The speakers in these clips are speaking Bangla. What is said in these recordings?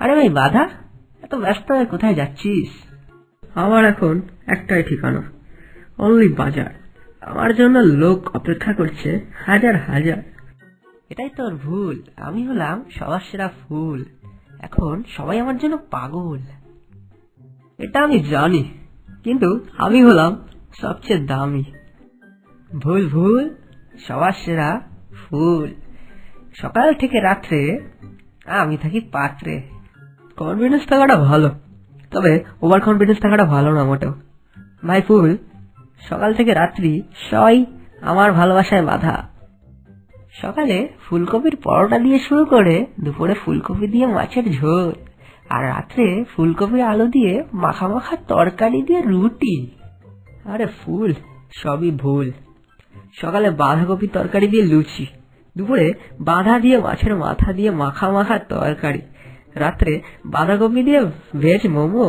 আরে ভাই বাধা, এত ব্যস্ত হয়ে কোথায় যাচ্ছিস? আমার এখন একটাই ঠিকানা, অনলি বাজার। আমার জন্য লোক অপেক্ষা করছে হাজার হাজার। এটাই তোর ভুল, আমি হলাম সবার সেরা ফুল, এখন সবাই আমার জন্য পাগল। এটা আমি জানি, কিন্তু আমি হলাম সবচেয়ে দামি। ভুল ভুল, সবার সেরা ফুল, সকাল থেকে রাত্রে আমি থাকি পাত্রে। কনফিডেন্স থাকাটা ভালো, তবে ওভার কনফিডেন্স থাকাটা ভালো না মোটেও। ভাই ফুল, সকাল থেকে রাত্রি সবাই আমার ভালোবাসায় বাধা। সকালে ফুলকপির পরোটা দিয়ে শুরু করে দুপুরে ফুলকপি দিয়ে মাছের ঝোল, আর রাত্রে ফুলকপির আলু দিয়ে মাখা মাখা তরকারি দিয়ে রুটি। আরে ফুল, সবই ভুল। সকালে বাঁধাকপির তরকারি দিয়ে লুচি, দুপুরে বাঁধা দিয়ে মাছের মাথা দিয়ে মাখা মাখা তরকারি, রাত্রে বাঁধাকপি দিয়ে ভেজ মোমো।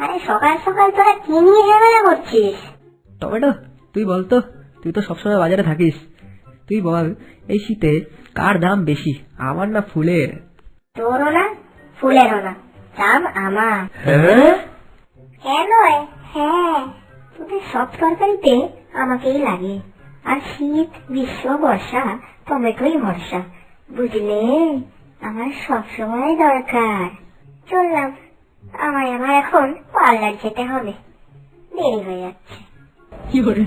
আরে সকাল সকাল তোরা কি নিয়ে ঝামেলা করছিস? টমেটো, তুই বলতো, তুই তো সবসময় বাজারে থাকিস, তুই বল এই শীতে কার দাম বেশি, আমার না ফুলের? তোরও না, ফুলেরও না, দাম আমার। হ্যাঁ নয়, হ্যাঁ, তোদের সব তরকারিতে আমাকেই লাগে। আর শীত, গ্রীষ্ম, বর্ষা টমেটোই ভরসা, বুঝলে? আমার সবসময় দরকার। চললাম, আমায় আবার এখন পার্লার যেতে হবে, দেরি হয়ে যাচ্ছে। কি করে